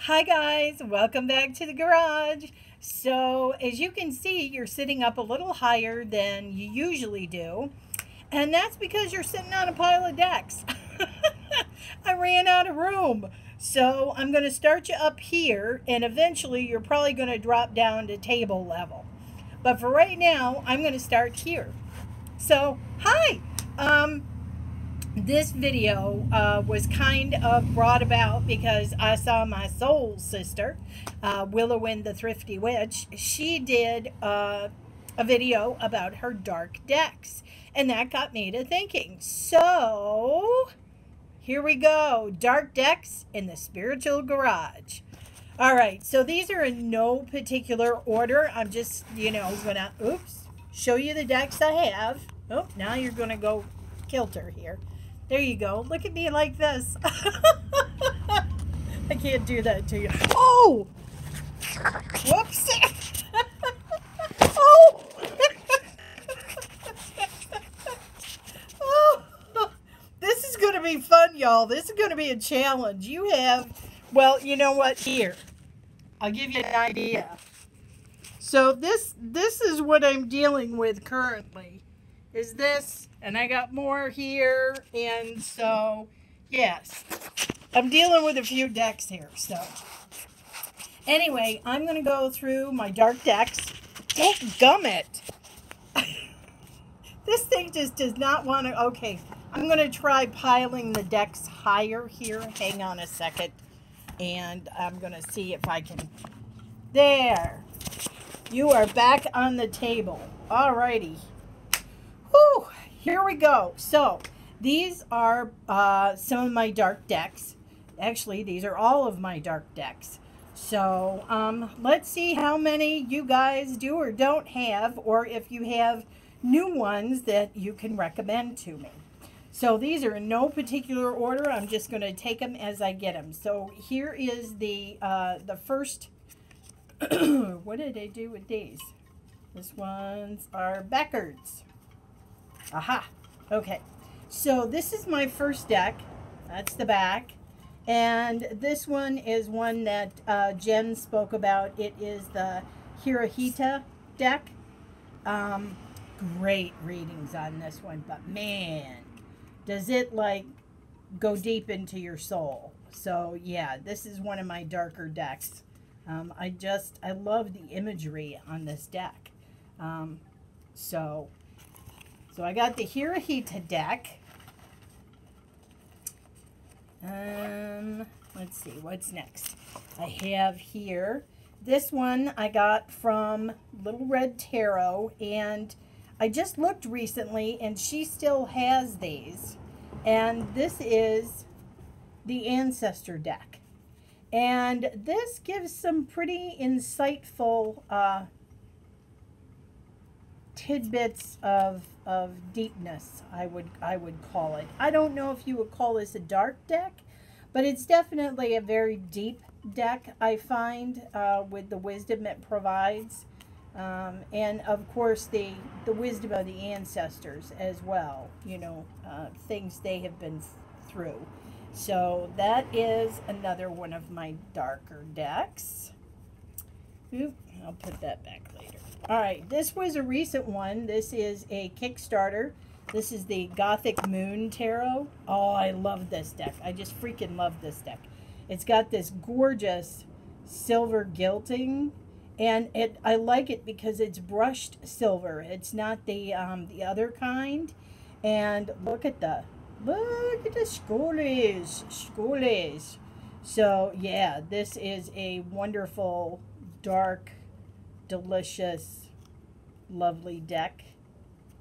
Hi guys, welcome back to the garage. So as you can see, you're sitting up a little higher than you usually do. And that's because you're sitting on a pile of decks. I ran out of room. So I'm going to start you up here and eventually you're probably going to drop down to table level. But for right now, I'm going to start here. So, hi. This video was kind of brought about because I saw my soul sister, Willowin the Thrifty Witch. She did a video about her dark decks, and that got me to thinking. So, here we go. Dark decks in the spiritual garage. All right, so these are in no particular order. I'm just, gonna, show you the decks I have. Oh, now you're gonna go kilter here. There you go. Look at me like this. I can't do that to you. Oh! Whoops! Oh! Oh! This is going to be fun, y'all. This is going to be a challenge. You have, well, you know what? Here, I'll give you an idea. So this is what I'm dealing with currently. Is this, and I got more here, and so yes, I'm dealing with a few decks here. So anyway, I'm gonna go through my dark decks. Gummit! This thing just does not want to. Okay, I'm gonna try piling the decks higher here. Hang on a second, and I'm gonna see if I can. There. You are back on the table. Alrighty. Whew, here we go. So, these are some of my dark decks. Actually, these are all of my dark decks. So, let's see how many you guys do or don't have, or if you have new ones that you can recommend to me. So, these are in no particular order. I'm just going to take them as I get them. So, here is the first. What did I do with these? This ones are backwards. Aha. Okay. So this is my first deck. That's the back. And this one is one that Jen spoke about. It is the Hirohita deck. Great readings on this one. But man, does it like go deep into your soul. So yeah, this is one of my darker decks. I love the imagery on this deck. So I got the Hirohita deck. Let's see, what's next? I have here, this one I got from Little Red Tarot, and I just looked recently, and she still has these. And this is the Ancestor deck. And this gives some pretty insightful tidbits of deepness, I would call it. I don't know if you would call this a dark deck, but it's definitely a very deep deck, I find, with the wisdom it provides. And of course the wisdom of the ancestors as well, things they have been through. So that is another one of my darker decks. Oop, I'll put that back later. All right, this was a recent one. This is a Kickstarter. This is the Gothic Moon Tarot. Oh, I love this deck. I just freaking love this deck. It's got this gorgeous silver gilding, and I like it because it's brushed silver. It's not the other kind. And look at the schoolies. So yeah, this is a wonderful, dark, delicious, lovely deck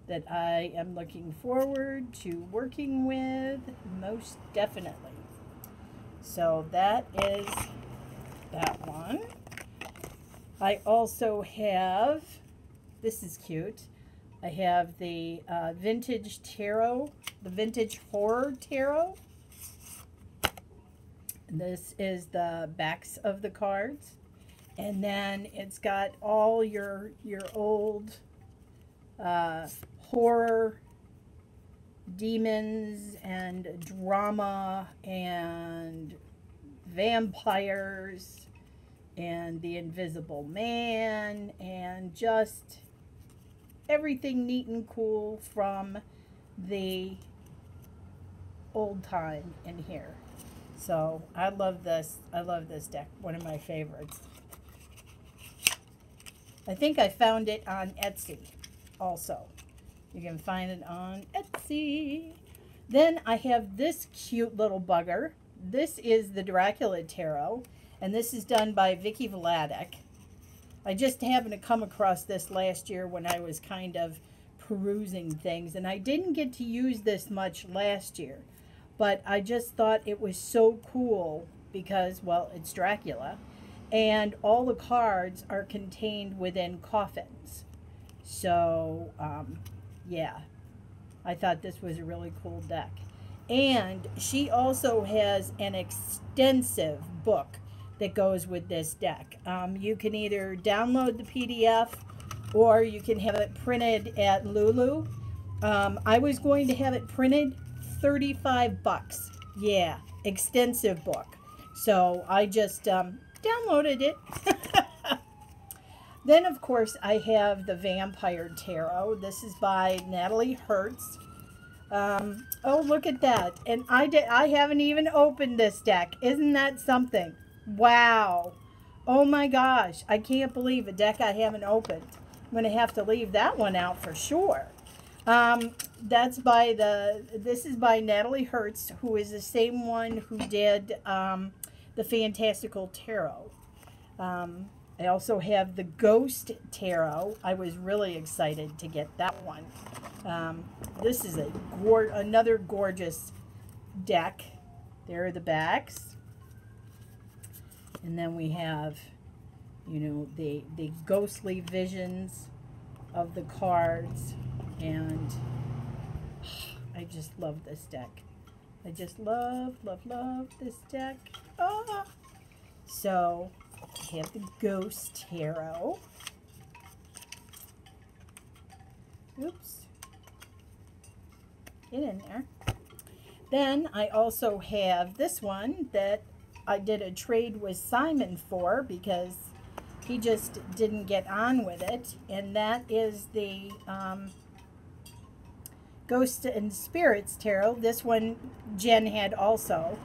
that I am looking forward to working with most definitely. So that is that one. I also have, this is cute, I have the Vintage Tarot, the Vintage Horror Tarot. This is the backs of the cards. And then it's got all your old horror, demons, and drama, and vampires and the Invisible Man and just everything neat and cool from the old time in here. So I love this. I love this deck. One of my favorites. I think I found it on Etsy also. You can find it on Etsy. Then I have this cute little bugger. This is the Dracula Tarot, and this is done by Vicky Vladeck. I just happened to come across this last year when I was kind of perusing things, and I didn't get to use this much last year, but I just thought it was so cool because, well, it's Dracula, and all the cards are contained within coffins. So, yeah, I thought this was a really cool deck. And she also has an extensive book that goes with this deck. You can either download the PDF or you can have it printed at Lulu. I was going to have it printed, 35 bucks. Yeah, extensive book. So I just downloaded it. Then, of course, I have the Vampire Tarot. This is by Natalie Hertz. Oh, look at that. And I haven't even opened this deck. Isn't that something? Wow. Oh my gosh. I can't believe a deck I haven't opened. I'm going to have to leave that one out for sure. This is by Natalie Hertz, who is the same one who did the Fantastical Tarot. I also have the Ghost Tarot. I was really excited to get that one. This is another gorgeous deck. There are the backs. And then we have, you know, the ghostly visions of the cards. And I just love this deck. I just love this deck. Ah! So, I have the Ghost Tarot. Oops. Get in there. Then I also have this one that I did a trade with Simon for because he just didn't get on with it. And that is the Ghosts and Spirits Tarot. This one Jen had also.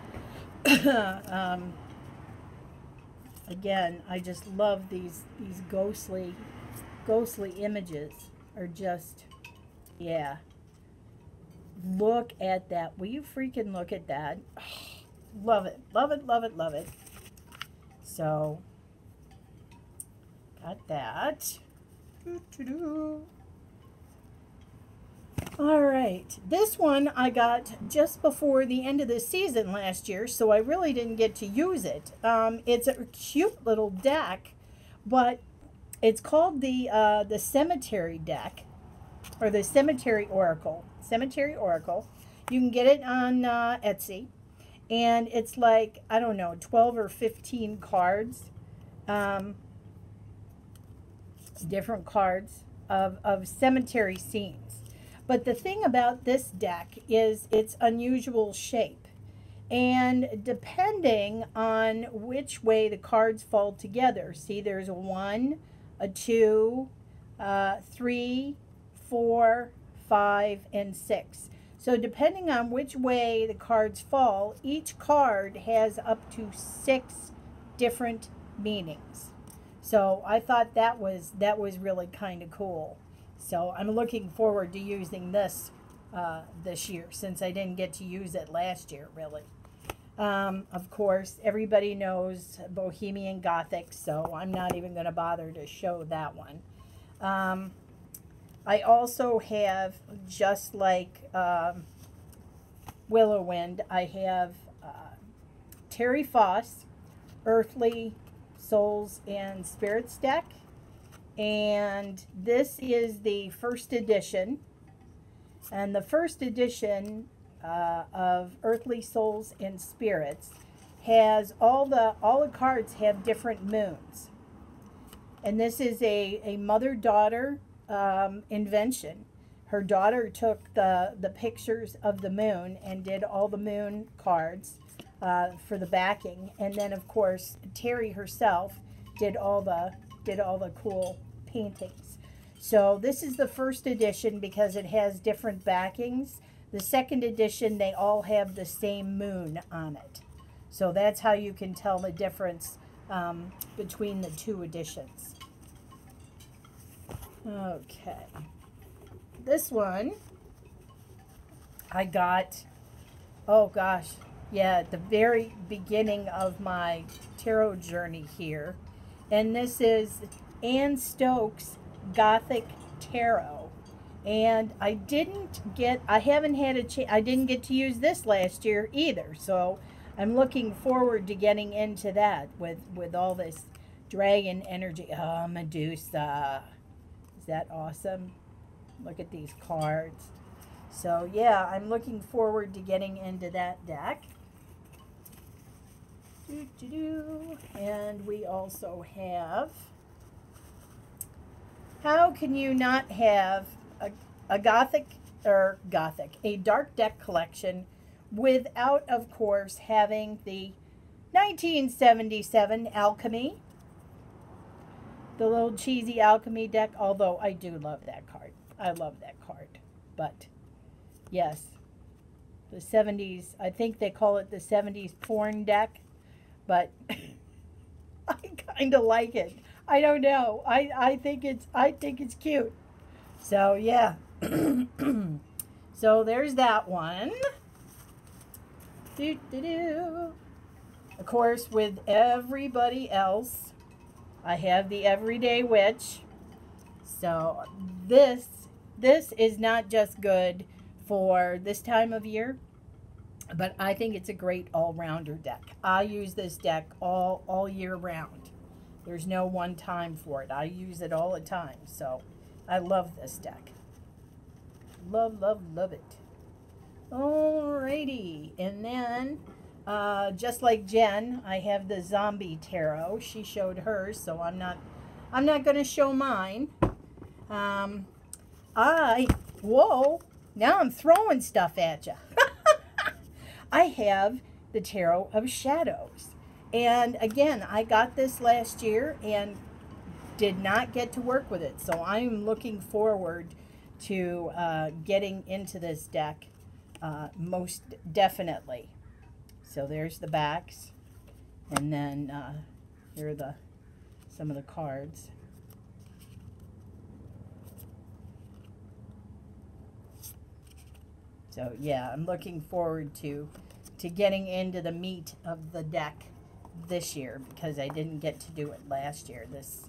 Again, I just love these ghostly images. Are just, yeah. Look at that. Will you freaking look at that? Oh, love it. Love it, love it, love it. So, got that. All right. This one I got just before the end of the season last year, so I really didn't get to use it. It's a cute little deck, but it's called the Cemetery deck, or the Cemetery Oracle. Cemetery Oracle. You can get it on Etsy, and it's like, I don't know, 12 or 15 cards, different cards of cemetery scenes. But the thing about this deck is its unusual shape. And depending on which way the cards fall together, see, there's a 1, a 2, 3, 4, 5, and 6. So depending on which way the cards fall, each card has up to 6 different meanings. So I thought that was really kind of cool. So I'm looking forward to using this this year, since I didn't get to use it last year, really. Of course, everybody knows Bohemian Gothic, so I'm not even going to bother to show that one. I also have, just like Willow Wind, I have Terry Foss, Earthly Souls and Spirits deck. And this is the first edition. And the first edition of Earthly Souls and Spirits has all the cards have different moons. And this is a mother-daughter invention. Her daughter took the pictures of the moon and did all the moon cards. for the backing. And then of course Terry herself did all the cool paintings. So this is the first edition because it has different backings. The second edition, they all have the same moon on it. So that's how you can tell the difference between the two editions. Okay. This one I got, oh gosh, yeah, at the very beginning of my tarot journey here. And this is Anne Stokes Gothic Tarot. And I didn't get to use this last year either. So I'm looking forward to getting into that with all this dragon energy. Oh, Medusa. Is that awesome? Look at these cards. So yeah, I'm looking forward to getting into that deck. And we also have, how can you not have a dark deck collection without, of course, having the 1977 Alchemy, the little cheesy Alchemy deck, although I do love that card. I love that card. But, yes, the 70s, I think they call it the 70s porn deck, but I kind of like it. I don't know. I think it's cute. So, yeah. So, there's that one. Of course, with everybody else, I have the Everyday Witch. So this is not just good for this time of year, but I think it's a great all-rounder deck. I use this deck all year round. There's no one time for it. I use it all the time. So I love this deck. Love, love, love it. Alrighty, and then just like Jen, I have the Zombie Tarot. She showed hers, so I'm not going to show mine. Whoa, now I'm throwing stuff at you. I have the Tarot of Shadows, and again, I got this last year and did not get to work with it, so I'm looking forward to getting into this deck. Most definitely. So there's the backs, and then here are some of the cards. So yeah, I'm looking forward to getting into the meat of the deck this year because I didn't get to do it last year. This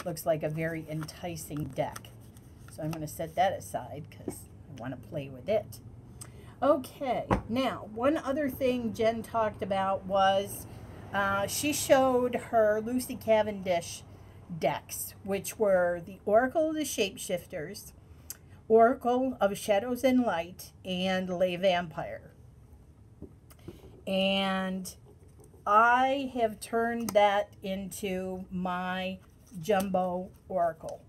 looks like a very enticing deck. So I'm going to set that aside because I want to play with it. Okay, now, one other thing Jen talked about was she showed her Lucy Cavendish decks, which were the Oracle of the Shapeshifters, Oracle of Shadows and Light, and Lay Vampire. And I have turned that into my Jumbo Oracle.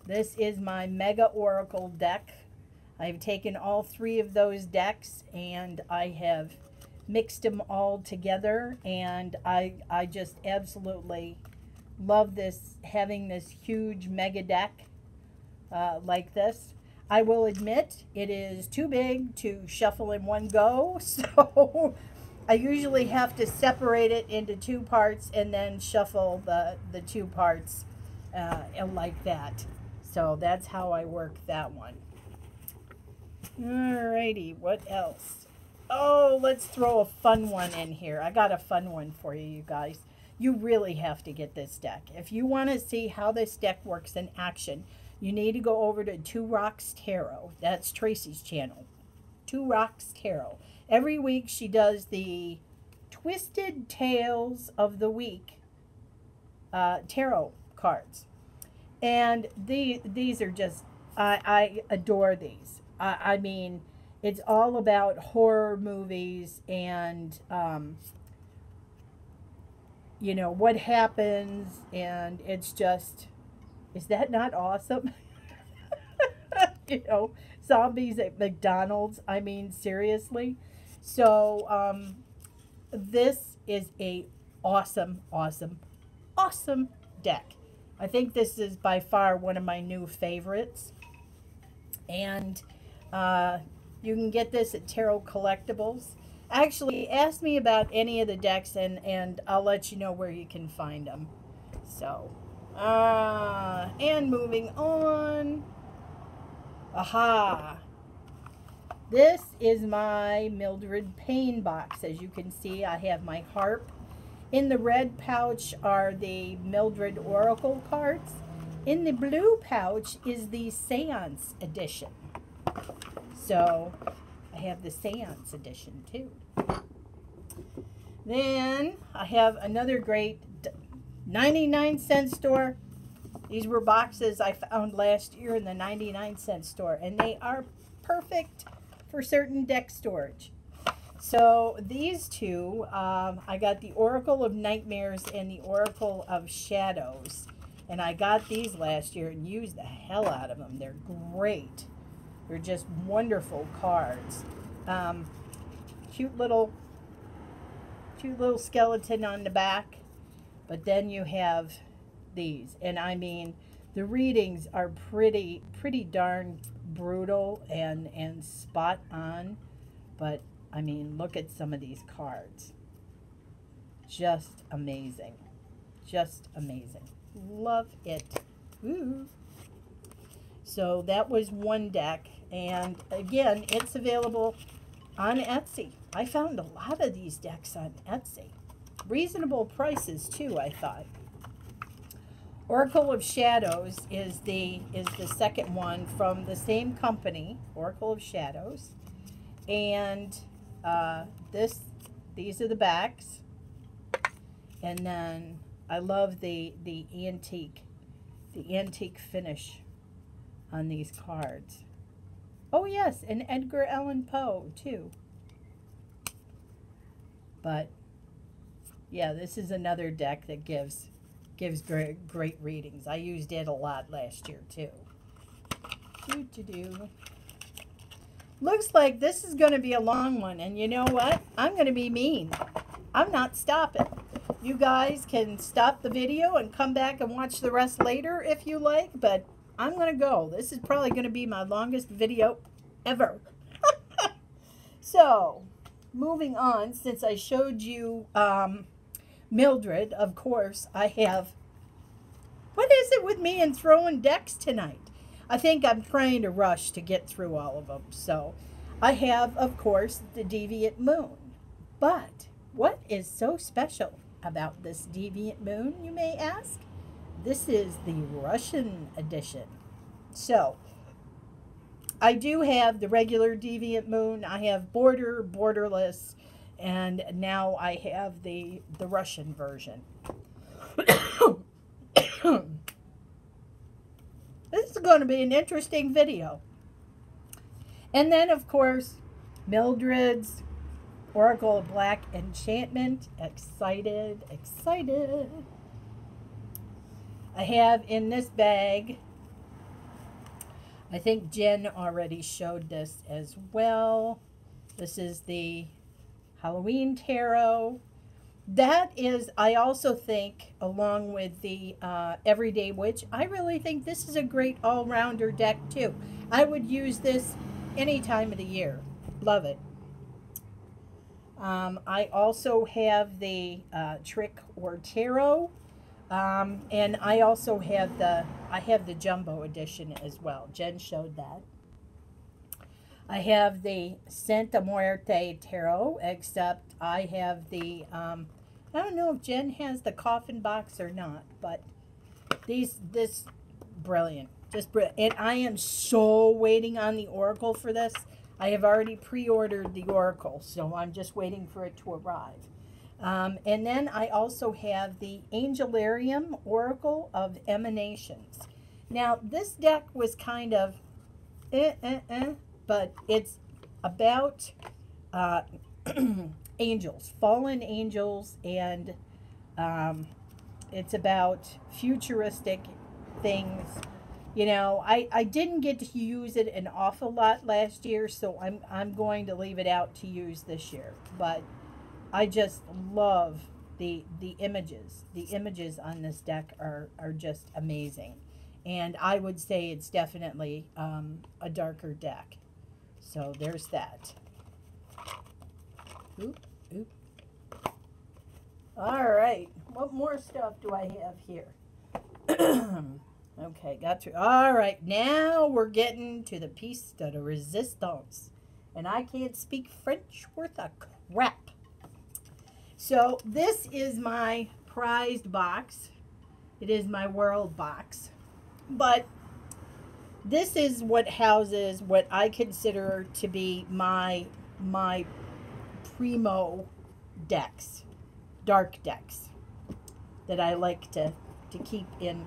This is my Mega Oracle deck. I've taken all three of those decks and I have mixed them all together, and I just absolutely love this, having this huge mega deck like this. I will admit it is too big to shuffle in one go, so I usually have to separate it into two parts and then shuffle the two parts like that. So that's how I work that one. Alrighty, what else? Oh, let's throw a fun one in here. I got a fun one for you, you guys. You really have to get this deck. If you want to see how this deck works in action, you need to go over to Two Rocks Tarot. That's Tracy's channel. Two Rocks Tarot. Every week she does the Twisted Tales of the Week tarot cards. And these are just, I adore these. I mean, it's all about horror movies and, you know, what happens, and it's just, is that not awesome? You know, zombies at McDonald's, I mean, seriously. So, this is a awesome, awesome, awesome deck. I think this is by far one of my new favorites. And you can get this at Tarot Collectibles. Actually, ask me about any of the decks, and I'll let you know where you can find them. So, and moving on. Aha! This is my Mildred Payne box. As you can see, I have my harp. In the red pouch are the Mildred Oracle cards. In the blue pouch is the Seance edition. So, I have the Seance edition too. Then, I have another great 99-cent store. These were boxes I found last year in the 99-cent store, and they are perfect for certain deck storage. So these two, I got the Oracle of Nightmares and the Oracle of Shadows, and I got these last year and used the hell out of them. They're great. They're just wonderful cards. Cute little skeleton on the back, but then you have these, and I mean, the readings are pretty darn brutal and spot on, but I mean, look at some of these cards. Just amazing. Just amazing. Love it. Ooh. So that was one deck, and again, it's available on Etsy. I found a lot of these decks on Etsy. Reasonable prices too, I thought. Oracle of Shadows is the second one from the same company, Oracle of Shadows. And these are the backs. And then I love the antique finish on these cards. Oh yes, and Edgar Allan Poe too. But yeah, this is another deck that gives great readings. I used it a lot last year too. Looks like this is going to be a long one, and you know what? I'm going to be mean. I'm not stopping. You guys can stop the video and come back and watch the rest later if you like, but I'm going to go. This is probably going to be my longest video ever. So, moving on, since I showed you Mildred, of course, I have... What is it with me and throwing decks tonight? I think I'm trying to rush to get through all of them. So, I have, of course, the Deviant Moon. But, what is so special about this Deviant Moon, you may ask? This is the Russian edition. So, I do have the regular Deviant Moon. I have Border, Borderless, and now I have the Russian version. This is going to be an interesting video. And then, of course, Mildred's Oracle of Black Enchantment. Excited, excited. I have in this bag, I think Jen already showed this as well. This is the Halloween Tarot. That is, I also think, along with the Everyday Witch, I really think this is a great all-rounder deck too. I would use this any time of the year. Love it. I also have the Trick or Tarot. And I also have the Jumbo edition as well. Jen showed that. I have the Santa Muerte Tarot, except I have the, I don't know if Jen has the coffin box or not, but this, brilliant. Just brilliant. And I am so waiting on the Oracle for this. I have already pre-ordered the Oracle, so I'm just waiting for it to arrive. And then I also have the Angelarium Oracle of Emanations. Now, this deck was kind of but it's about angels, fallen angels, and it's about futuristic things. You know, I didn't get to use it an awful lot last year, so I'm going to leave it out to use this year. But I just love the images. The images on this deck are just amazing. And I would say it's definitely a darker deck. So there's that. Oop, oop. All right. What more stuff do I have here? Okay, got through. All right, now we're getting to the piece de la resistance. And I can't speak French worth a crap. So this is my prized box. It is my world box. But this is what houses what I consider to be my primo decks, dark decks, that I like to keep in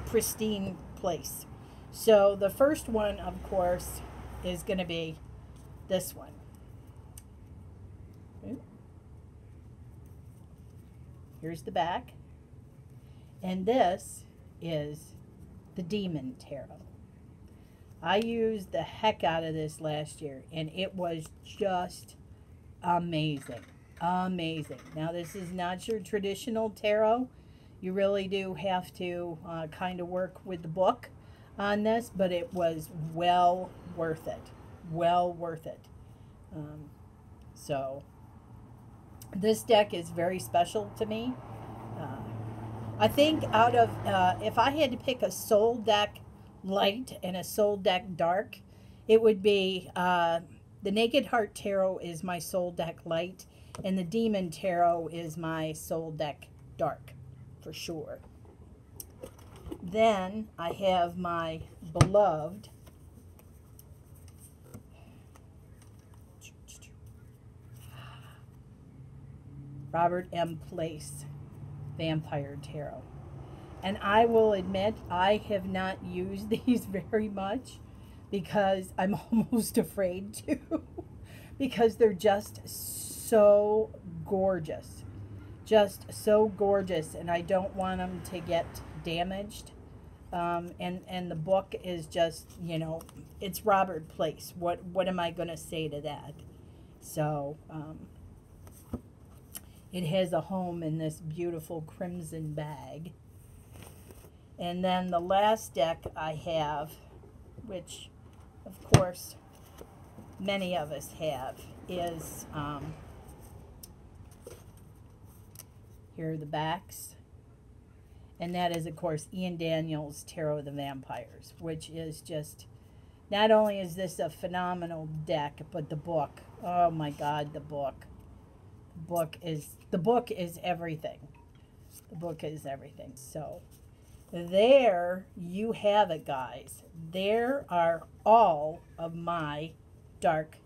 pristine place. So the first one, of course, is going to be this one. Here's the back. And this is the Demon Tarot. I used the heck out of this last year, and it was just amazing. Amazing. Now, this is not your traditional tarot. You really do have to kind of work with the book on this, but it was well worth it. Well worth it. So, this deck is very special to me. I think out of, if I had to pick a soul deck light and a soul deck dark, it would be the Naked Heart Tarot is my soul deck light, and the Demon Tarot is my soul deck dark, for sure. Then I have my beloved Robert M. Place Vampire Tarot. And I will admit, I have not used these very much because I'm almost afraid to, because they're just so gorgeous. Just so gorgeous, and I don't want them to get damaged. And the book is just, you know, it's Robert Place. What am I going to say to that? So, it has a home in this beautiful crimson bag. And then the last deck I have, which of course many of us have, is here are the backs. And that is, of course, Ian Daniels' Tarot of the Vampires, which is just, not only is this a phenomenal deck, but the book, oh my God, the book. The book is everything. The book is everything. So there you have it, guys. There are all of my dark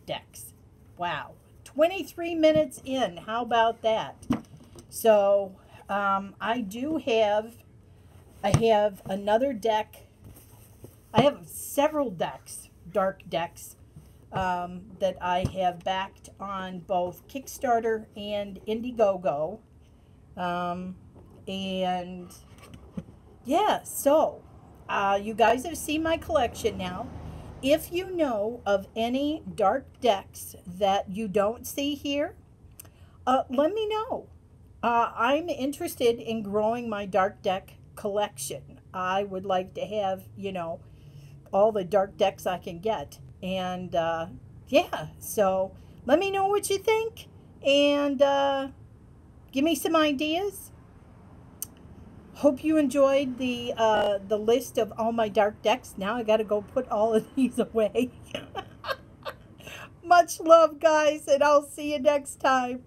decks. Wow. 23 minutes in. How about that? So I have another deck. I have several decks, dark decks, that I have backed on both Kickstarter and Indiegogo. And yeah, so you guys have seen my collection now. If you know of any dark decks that you don't see here, let me know. I'm interested in growing my dark deck collection. I would like to have, you know, all the dark decks I can get. And yeah, so let me know what you think, and give me some ideas. Hope you enjoyed the list of all my dark decks. Now I got to go put all of these away. Much love, guys, and I'll see you next time.